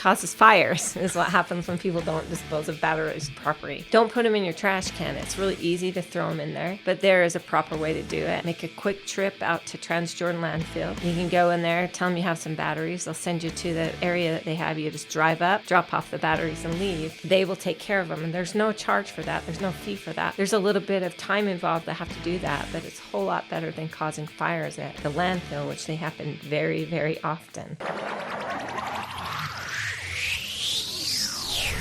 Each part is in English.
causes fires, is what happens when people don't dispose of batteries properly. Don't put them in your trash can. It's really easy to throw them in there, but there is a proper way to do it. Make a quick trip out to Transjordan landfill. You can go in there, tell them you have some batteries. They'll send you to the area that they have. You just drive up, drop off the batteries, and leave. They will take care of them, and there's no charge for that. There's no fee for that. There's a little bit of time involved to have to do that, but it's a whole lot better than causing fires at the landfill, which they happen very, very often.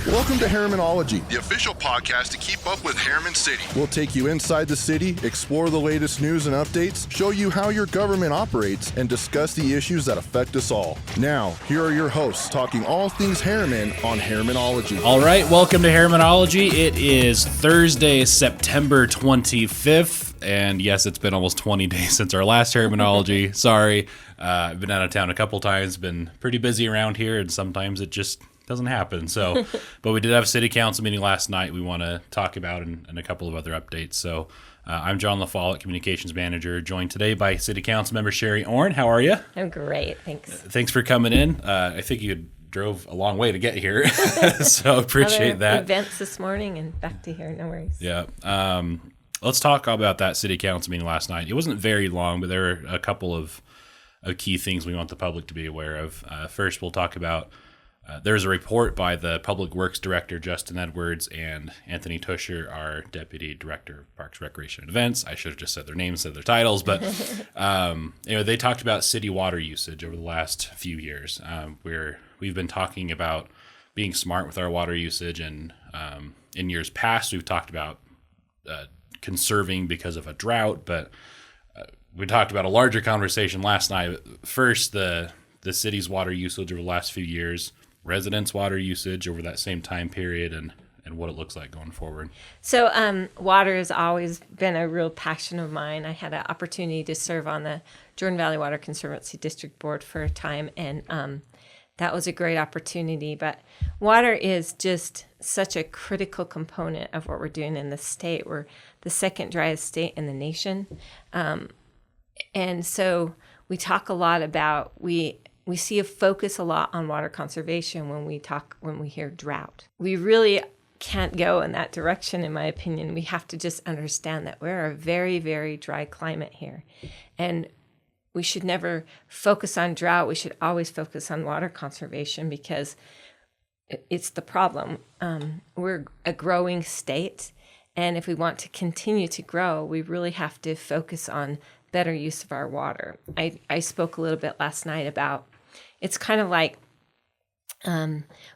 Welcome to Herrimanology, the official podcast to keep up with Herriman City. We'll take you inside the city, explore the latest news and updates, show you how your government operates, and discuss the issues that affect us all. Now, here are your hosts talking all things Herriman on Herrimanology. All right, welcome to Herrimanology. It is Thursday, September 25th, and yes, it's been almost 20 days since our last Herrimanology. Sorry, I've been out of town a couple times, been pretty busy around here, and sometimes it just doesn't happen. So, but we did have a city council meeting last night we want to talk about and a couple of other updates. So I'm John LaFollette, communications manager, joined today by City Councilmember Sherrie Ohrn. How are you? I'm great. Thanks. Thanks for coming in. I think you drove a long way to get here. So appreciate that. Events this morning and back to here. No worries. Yeah. Let's talk about that city council meeting last night. It wasn't very long, but there were a couple of key things we want the public to be aware of. First, we'll talk about there's a report by the Public Works Director, Justin Edwards, and Anthony Tusher, our Deputy Director of Parks, Recreation, and Events. I should have just said their names, said their titles, but they talked about city water usage over the last few years. We've been talking about being smart with our water usage, and in years past, we've talked about conserving because of a drought, but we talked about a larger conversation last night. First, the city's water usage over the last few years, residents' water usage over that same time period, and what it looks like going forward. So water has always been a real passion of mine. I had an opportunity to serve on the Jordan Valley Water Conservancy District Board for a time, and that was a great opportunity. But water is just such a critical component of what we're doing in the state. We're the second driest state in the nation. And so we talk a lot about, we see a focus a lot on water conservation when we hear drought. We really can't go in that direction, in my opinion. We have to just understand that we're a very, very dry climate here. And we should never focus on drought. We should always focus on water conservation because it's the problem. We're a growing state. And if we want to continue to grow, we really have to focus on better use of our water. I spoke a little bit last night about, it's kind of like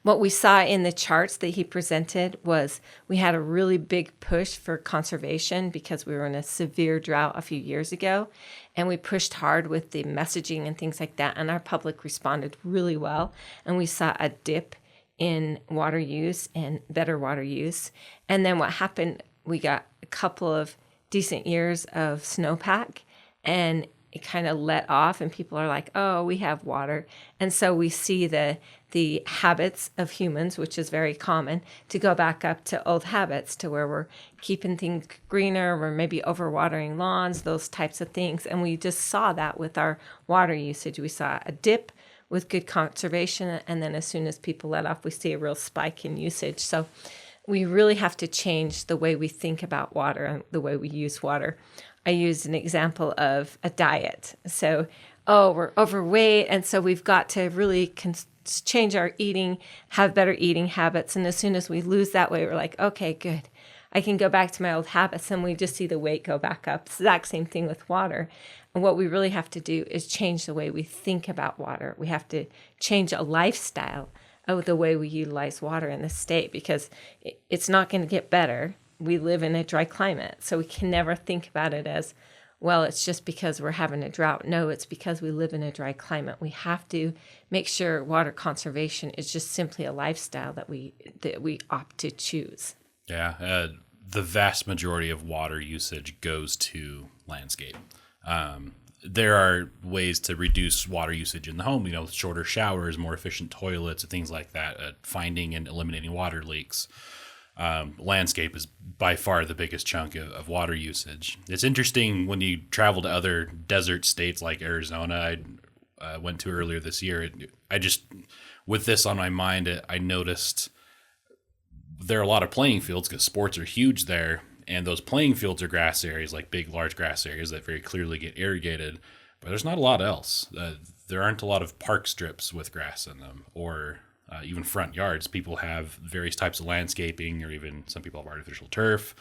what we saw in the charts that he presented was we had a really big push for conservation because we were in a severe drought a few years ago, and we pushed hard with the messaging and things like that, and our public responded really well, and we saw a dip in water use and better water use. And then what happened, we got a couple of decent years of snowpack, and it kind of let off, and people are like, oh, we have water. And so we see the habits of humans, which is very common, to go back up to old habits, to where we're keeping things greener, we're maybe overwatering lawns, those types of things. And we just saw that with our water usage. We saw a dip with good conservation, and then as soon as people let off, we see a real spike in usage. So we really have to change the way we think about water and the way we use water. I used an example of a diet. So, we're overweight, and so we've got to really change our eating, have better eating habits. And as soon as we lose that weight, we're like, okay, good. I can go back to my old habits, and we just see the weight go back up. It's the exact same thing with water. And what we really have to do is change the way we think about water. We have to change a lifestyle of the way we utilize water in the state, because it's not going to get better. We live in a dry climate, so we can never think about it as, well, it's just because we're having a drought. No, it's because we live in a dry climate. We have to make sure water conservation is just simply a lifestyle that we opt to choose. Yeah, the vast majority of water usage goes to landscape. There are ways to reduce water usage in the home, shorter showers, more efficient toilets, and things like that, finding and eliminating water leaks. Landscape is by far the biggest chunk of water usage. It's interesting when you travel to other desert states like Arizona, I went to earlier this year. with this on my mind, I noticed there are a lot of playing fields because sports are huge there. And those playing fields are grass areas, like big, large grass areas that very clearly get irrigated. But there's not a lot else. There aren't a lot of park strips with grass in them, or even front yards. People have various types of landscaping, or even some people have artificial turf.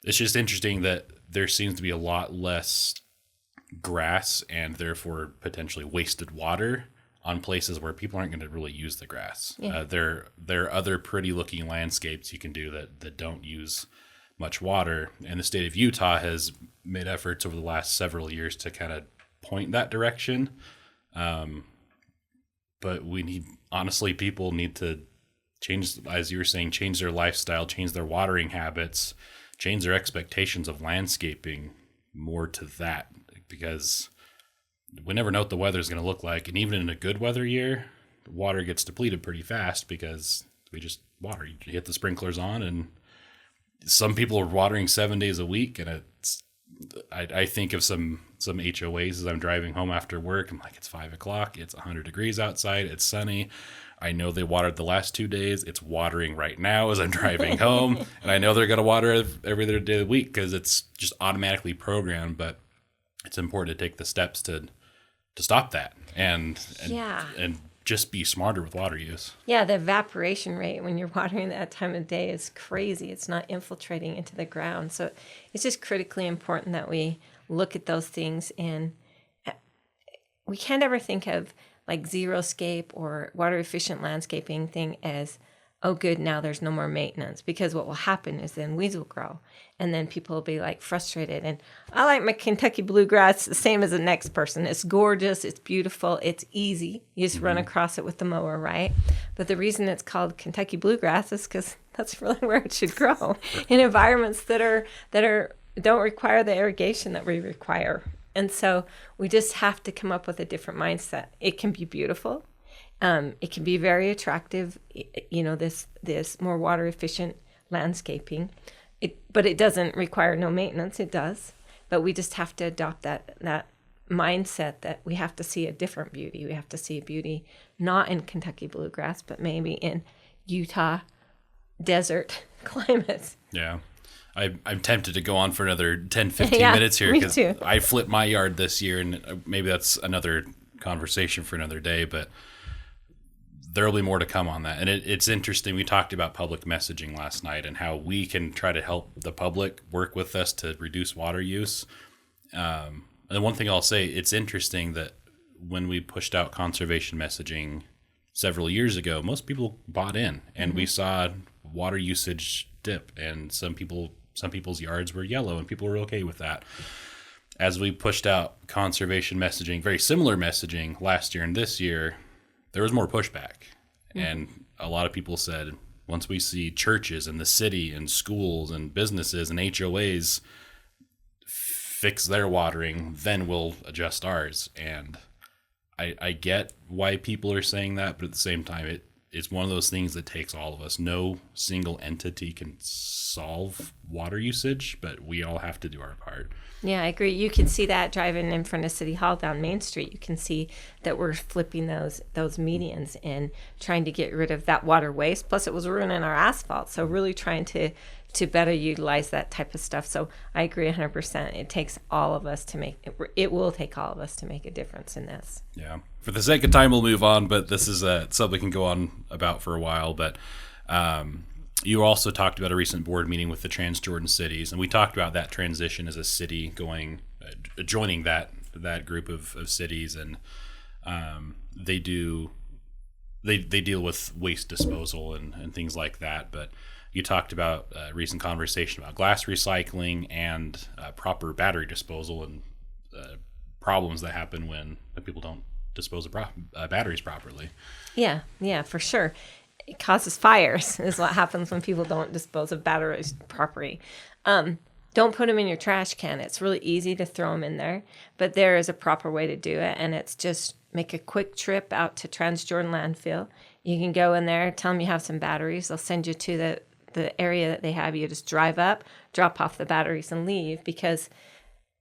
It's just interesting that there seems to be a lot less grass and therefore potentially wasted water on places where people aren't going to really use the grass. Yeah. There are other pretty looking landscapes you can do that don't use much water, and the state of Utah has made efforts over the last several years to kind of point that direction. But people need to change, as you were saying, change their lifestyle, change their watering habits, change their expectations of landscaping more to that, because we never know what the weather is going to look like. And even in a good weather year, water gets depleted pretty fast because we just water. You hit the sprinklers on, and some people are watering 7 days a week. And I think of some HOAs as I'm driving home after work. I'm like, it's 5:00. It's 100 degrees outside. It's sunny. I know they watered the last 2 days. It's watering right now as I'm driving home. And I know they're going to water every other day of the week because it's just automatically programmed. But it's important to take the steps to stop that and just be smarter with water use. Yeah, the evaporation rate when you're watering that time of day is crazy. It's not infiltrating into the ground. So it's just critically important that we look at those things. And we can't ever think of like xeriscape or water efficient landscaping thing as, oh, good, now there's no more maintenance. Because what will happen is then weeds will grow. And then people will be like frustrated. And I like my Kentucky bluegrass the same as the next person. It's gorgeous. It's beautiful. It's easy. You just run across it with the mower, right? But the reason it's called Kentucky bluegrass is because that's really where it should grow in environments that don't require the irrigation that we require. And so we just have to come up with a different mindset. It can be beautiful. It can be very attractive, this more water efficient landscaping. But it doesn't require no maintenance. It does. But we just have to adopt that mindset that we have to see a different beauty. We have to see a beauty not in Kentucky bluegrass, but maybe in Utah desert climates. Yeah. I'm tempted to go on for another 10, 15 minutes here because I flipped my yard this year, and maybe that's another conversation for another day, but there will be more to come on that. And it's interesting. We talked about public messaging last night and how we can try to help the public work with us to reduce water use. And one thing I'll say, it's interesting that when we pushed out conservation messaging several years ago, most people bought in, and we saw water usage dip, and some people's yards were yellow, and people were okay with that. As we pushed out conservation messaging, very similar messaging last year and this year, there was more pushback. And a lot of people said, once we see churches and the city and schools and businesses and HOAs fix their watering, then we'll adjust ours. And I get why people are saying that, but at the same time, it's one of those things that takes all of us. No single entity can solve water usage, but we all have to do our part. Yeah, I agree. You can see that driving in front of City Hall down Main Street. You can see that we're flipping those medians and trying to get rid of that water waste. Plus, it was ruining our asphalt. So really trying to better utilize that type of stuff. So I agree 100%. It takes all of us to make it will take all of us to make a difference in this. Yeah. For the sake of time, we'll move on, but this is something we can go on about for a while. But you also talked about a recent board meeting with the Transjordan cities, and we talked about that transition as a city joining that group of cities, and they deal with waste disposal and things like that. But you talked about a recent conversation about glass recycling and proper battery disposal and problems that happen when people don't dispose of batteries properly. Yeah, for sure. It causes fires is what happens when people don't dispose of batteries properly. Don't put them in your trash can. It's really easy to throw them in there, but there is a proper way to do it, and it's just make a quick trip out to Transjordan landfill. You can go in there, tell them you have some batteries. They'll send you to the area that they have. You just drive up, drop off the batteries, and leave, because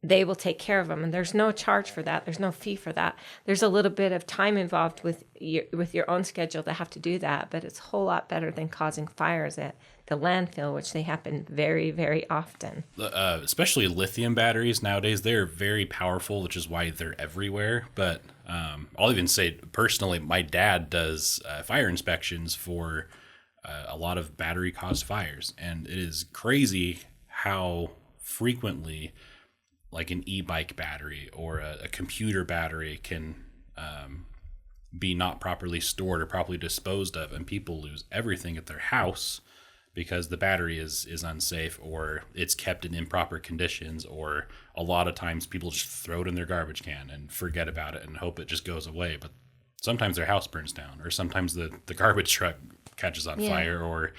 they will take care of them, and there's no charge for that. There's no fee for that. There's a little bit of time involved with your own schedule to have to do that, but it's a whole lot better than causing fires at the landfill, which they happen very, very often. Especially lithium batteries nowadays, they're very powerful, which is why they're everywhere. But I'll even say personally, my dad does fire inspections for a lot of battery-caused fires, and it is crazy how frequently like an e-bike battery or a computer battery can be not properly stored or properly disposed of, and people lose everything at their house because the battery is unsafe, or it's kept in improper conditions, or a lot of times people just throw it in their garbage can and forget about it and hope it just goes away. But sometimes their house burns down, or sometimes the garbage truck catches on fire, or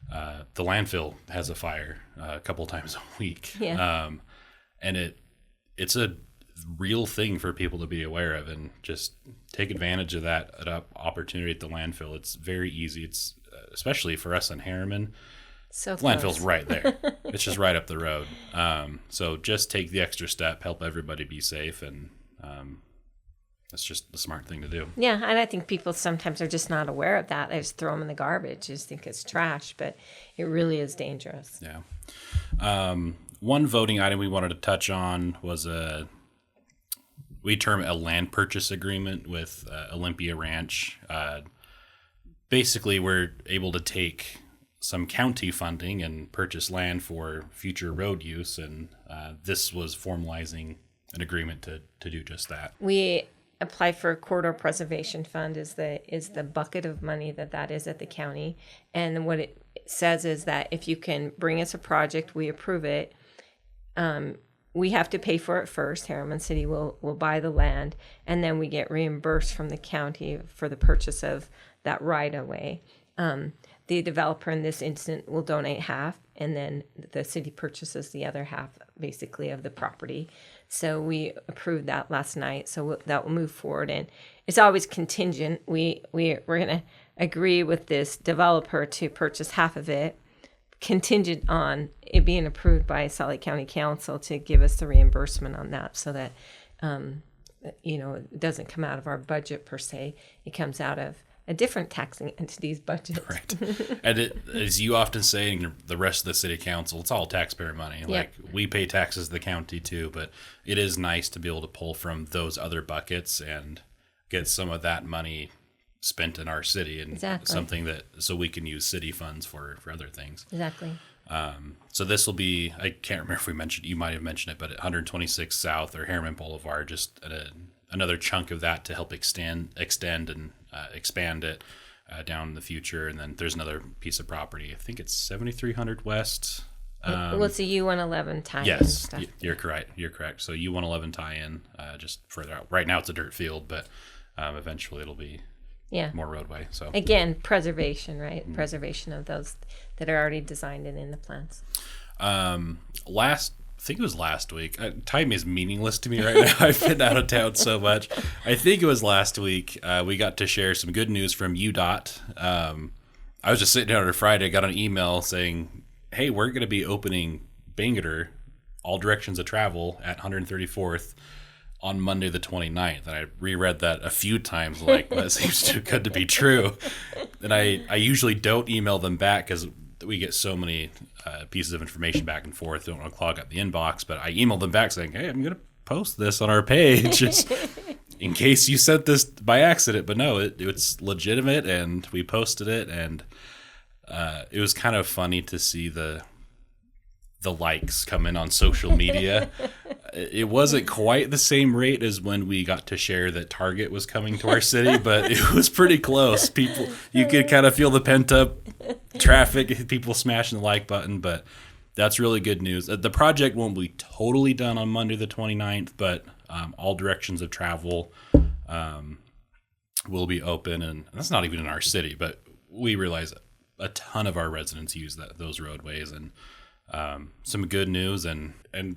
the landfill has a fire a couple times a week. And it's a real thing for people to be aware of, and just take advantage of that opportunity at the landfill. It's very easy. It's especially for us in Herriman. So the landfill's right there. It's just right up the road. So just take the extra step, help everybody be safe, and that's just the smart thing to do. Yeah, and I think people sometimes are just not aware of that. They just throw them in the garbage, just think it's trash, but it really is dangerous. Yeah. One voting item we wanted to touch on was we term a land purchase agreement with Olympia Ranch. Basically, we're able to take some county funding and purchase land for future road use, and this was formalizing an agreement to do just that. We apply for a corridor preservation fund is the bucket of money that is at the county, and what it says is that if you can bring us a project, we approve it. We have to pay for it first. Herriman City will buy the land, and then we get reimbursed from the county for the purchase of that right-of-way. The developer in this instant will donate half, and then the city purchases the other half, basically, of the property. So we approved that last night, so that will move forward. And it's always contingent. We're going to agree with this developer to purchase half of it, contingent on it being approved by Salt Lake County Council to give us the reimbursement on that, so that it doesn't come out of our budget per se. It comes out of a different taxing entity's budget. Right. And as you often say, in the rest of the city council, it's all taxpayer money. Yep. Like, we pay taxes to the county too, but it is nice to be able to pull from those other buckets and get some of that money spent in our city, and something so we can use city funds for other things. Exactly. So this will be, I can't remember if you might have mentioned it, but at 126 South or Herriman Boulevard, just another chunk of that to help extend and expand it down in the future. And then there's another piece of property. I think it's 7300 West. It's a U111 tie-in. Yes, stuff. You're correct. So U111 tie-in, just further out. Right now it's a dirt field, but eventually it'll be more roadway. So again, preservation, right? Mm-hmm. Preservation of those that are already designed and in the plans. I think it was last week. Time is meaningless to me right now. I've been out of town so much. I think it was last week. We got to share some good news from UDOT. I was just sitting down on a Friday, got an email saying, hey, we're going to be opening Bangerter, all directions of travel, at 134th on Monday the 29th. And I reread that a few times, like, that seems too good to be true. And I usually don't email them back because we get so many pieces of information back and forth. Don't want to clog up the inbox, but I emailed them back saying, hey, I'm going to post this on our page just in case you sent this by accident. But no, it's legitimate, and we posted it, and it was kind of funny to see the likes come in on social media. It wasn't quite the same rate as when we got to share that Target was coming to our city, but it was pretty close. You could kind of feel the pent up traffic, people smashing the like button, but that's really good news. The project won't be totally done on Monday the 29th, but all directions of travel will be open, and that's not even in our city, but we realize a ton of our residents use those roadways, and some good news, and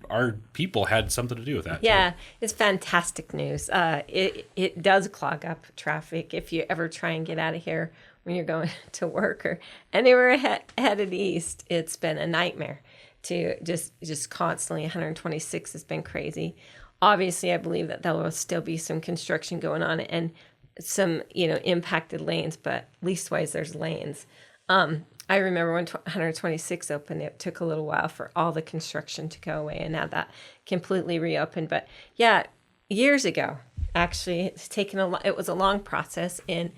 our people had something to do with that. Yeah, too. It's fantastic news. It does clog up traffic if you ever try and get out of here when you're going to work or anywhere headed east. It's been a nightmare to just constantly 126 has been crazy. Obviously, I believe that there will still be some construction going on and some, impacted lanes, but leastwise there's lanes. I remember when 126 opened, it took a little while for all the construction to go away, and now that completely reopened. But yeah, years ago, actually, it was a long process, and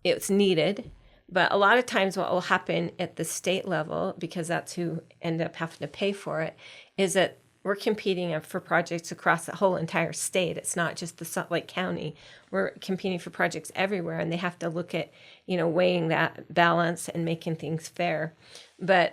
it's needed. But a lot of times what will happen at the state level, because that's who end up having to pay for it, is that we're competing for projects across the whole entire state. It's not just the Salt Lake County. We're competing for projects everywhere, and they have to look at, weighing that balance and making things fair. But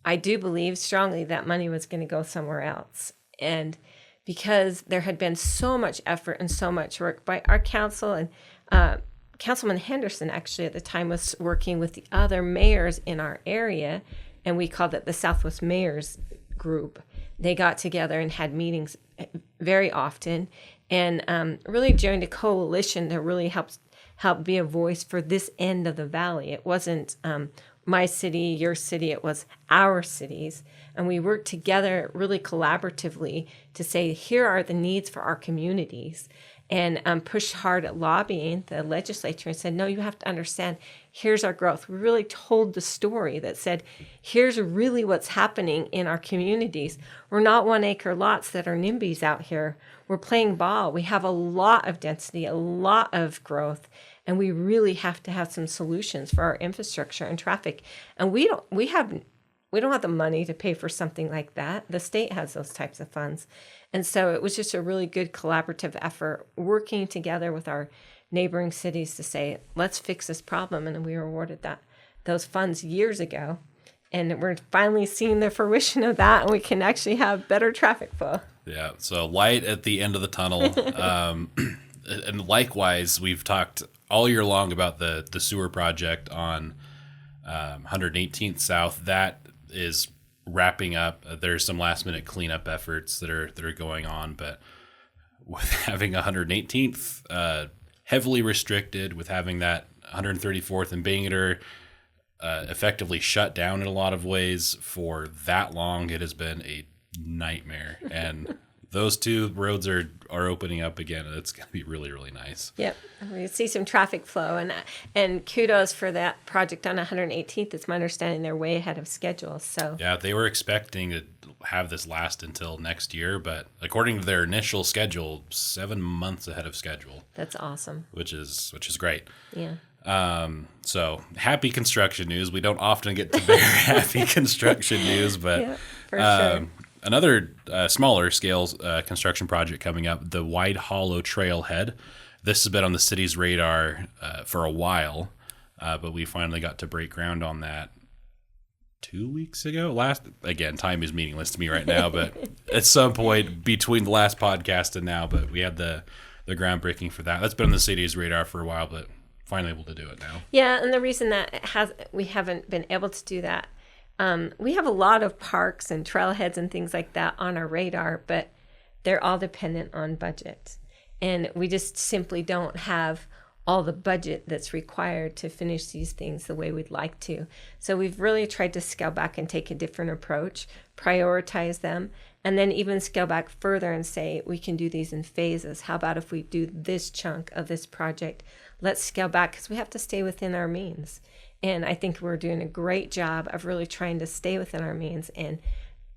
I do believe strongly that money was going to go somewhere else. And because there had been so much effort and so much work by our council, and Councilman Henderson actually at the time was working with the other mayors in our area, and we called it the Southwest Mayors Group. They got together and had meetings very often, and really joined a coalition to really help be a voice for this end of the valley. It wasn't my city, your city, it was our cities. And we worked together really collaboratively to say, here are the needs for our communities, and pushed hard at lobbying the legislature and said, no, you have to understand, here's our growth. We really told the story that said, here's really what's happening in our communities. We're not 1 acre lots that are NIMBYs out here. We're playing ball. We have a lot of density, a lot of growth, and we really have to have some solutions for our infrastructure and traffic. And we don't have the money to pay for something like that. The state has those types of funds. And so it was just a really good collaborative effort working together with our neighboring cities to say, let's fix this problem. And we were awarded those funds years ago. And we're finally seeing the fruition of that, and we can actually have better traffic flow. Yeah, so light at the end of the tunnel. And likewise, we've talked all year long about the sewer project on 118th South. That is wrapping up. There's some last minute cleanup efforts that are going on, but with having 118th heavily restricted, with having that 134th and Bangerter effectively shut down in a lot of ways for that long, it has been a nightmare. And those two roads are opening up again, and it's going to be really, really nice. Yep. We see some traffic flow, and kudos for that project on 118th. It's my understanding they're way ahead of schedule. So yeah, they were expecting to have this last until next year, but according to their initial schedule, 7 months ahead of schedule. That's awesome. Which is great. Yeah. So happy construction news. We don't often get to very happy construction news, but yeah, for sure. Another smaller scale construction project coming up, the Wide Hollow trailhead. This has been on the city's radar for a while, but we finally got to break ground on that 2 weeks ago. Again, time is meaningless to me right now, but at some point between the last podcast and now, but we had the groundbreaking for that. That's been on the city's radar for a while, but finally able to do it now. Yeah, and the reason that we haven't been able to do that, we have a lot of parks and trailheads and things like that on our radar, but they're all dependent on budget. And we just simply don't have all the budget that's required to finish these things the way we'd like to. So we've really tried to scale back and take a different approach, prioritize them, and then even scale back further and say, we can do these in phases. How about if we do this chunk of this project? Let's scale back, because we have to stay within our means. And I think we're doing a great job of really trying to stay within our means and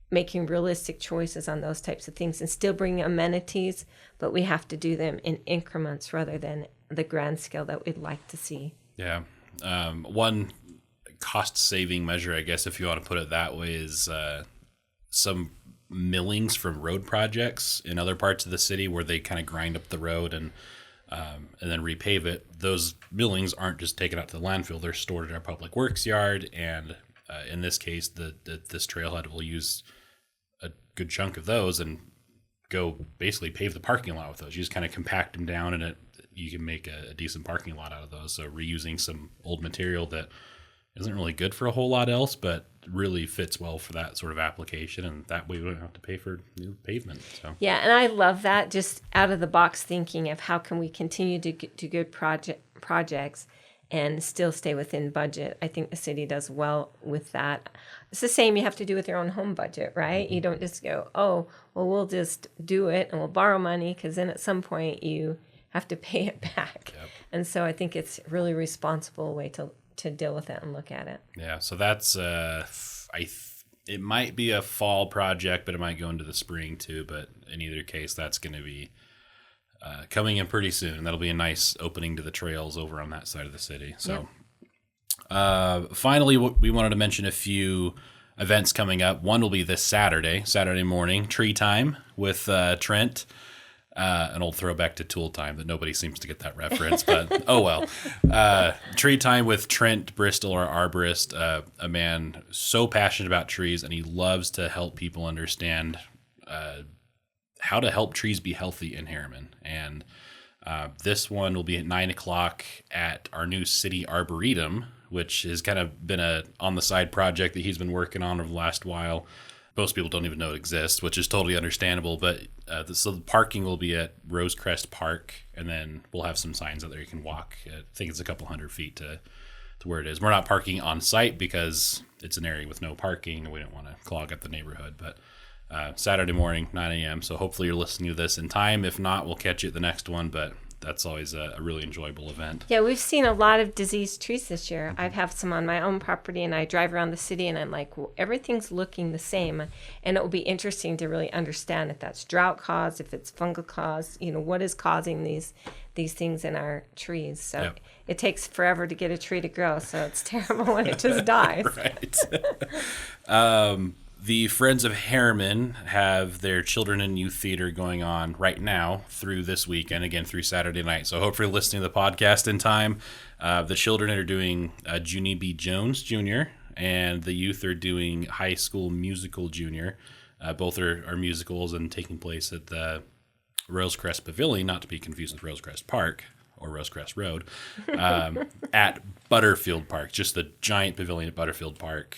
making realistic choices on those types of things and still bring amenities, but we have to do them in increments rather than the grand scale that we'd like to see. Yeah. One cost-saving measure, I guess, if you want to put it that way, is some millings from road projects in other parts of the city where they kind of grind up the road and then repave it. Those millings aren't just taken out to the landfill; they're stored at our public works yard. And in this case, this trailhead will use a good chunk of those and go basically pave the parking lot with those. You just kind of compact them down, and you can make a decent parking lot out of those. So reusing some old material that isn't really good for a whole lot else, but really fits well for that sort of application, and that way we don't have to pay for new pavement. So yeah, and I love that, just out of the box thinking of how can we continue to do good projects and still stay within budget. I think the city does well with that. It's the same you have to do with your own home budget, right? You don't just go, oh, well, we'll just do it and we'll borrow money, because then at some point you have to pay it back. Yep. And so I think it's a really responsible way to deal with it and look at it. Yeah, so that's it might be a fall project, but it might go into the spring too. But in either case, that's going to be coming in pretty soon. That'll be a nice opening to the trails over on that side of the city. So finally, we wanted to mention a few events coming up. One will be this Saturday morning, tree time with Trent. An old throwback to Tool Time that nobody seems to get that reference, but oh well. Tree time with Trent Bristol, our arborist, a man so passionate about trees, and he loves to help people understand how to help trees be healthy in Herriman. And this one will be at 9:00 at our new city arboretum, which has kind of been a on-the-side project that he's been working on over the last while. Most people don't even know it exists, which is totally understandable. But so the parking will be at Rosecrest Park, and then we'll have some signs out there you can walk. I think it's a couple 100 feet to where it is. We're not parking on site because it's an area with no parking, and we don't want to clog up the neighborhood. But Saturday morning, 9 a.m. So hopefully you're listening to this in time. If not, we'll catch you at the next one. But that's always a really enjoyable event. Yeah, we've seen a lot of diseased trees this year. I have some on my own property, and I drive around the city, and I'm like, well, everything's looking the same. And it will be interesting to really understand if that's drought caused, if it's fungal caused, what is causing these things in our trees. So It takes forever to get a tree to grow, so it's terrible when it just dies. Right. The Friends of Herriman have their Children and Youth Theater going on right now through this weekend, again through Saturday night. So hopefully listening to the podcast in time. The children are doing Junie B. Jones Jr., and the youth are doing High School Musical Junior. Both are musicals and taking place at the Rosecrest Pavilion, not to be confused with Rosecrest Park or Rosecrest Road, at Butterfield Park, just the giant pavilion at Butterfield Park.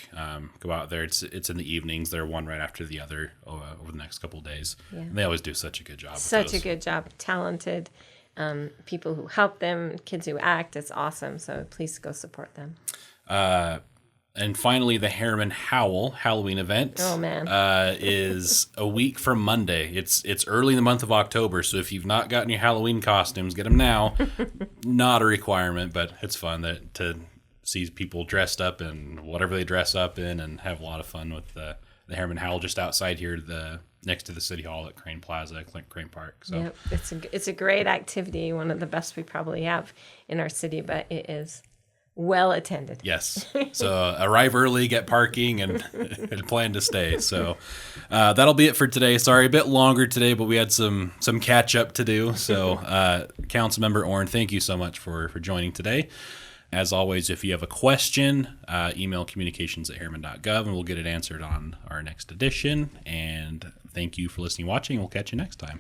Go out there. It's in the evenings. They're one right after the other over the next couple of days. Yeah. And they always do such a good job. Such a good job. Talented people who help them, kids who act. It's awesome. So please go support them. And finally, the Herriman Howl Halloween event is a week from Monday. It's early in the month of October, so if you've not gotten your Halloween costumes, get them now. Not a requirement, but it's fun to see people dressed up in whatever they dress up in and have a lot of fun with the Herriman Howl just outside here, next to the City Hall at Crane Plaza, Crane Park. So yep, it's a great activity, one of the best we probably have in our city, but it is well attended. Yes. So arrive early, get parking, and plan to stay. So that'll be it for today. Sorry, a bit longer today, but we had some catch up to do. So Councilmember Ohrn, thank you so much for joining today. As always, if you have a question, email communications@herriman.gov, and we'll get it answered on our next edition. And thank you for listening and watching. We'll catch you next time.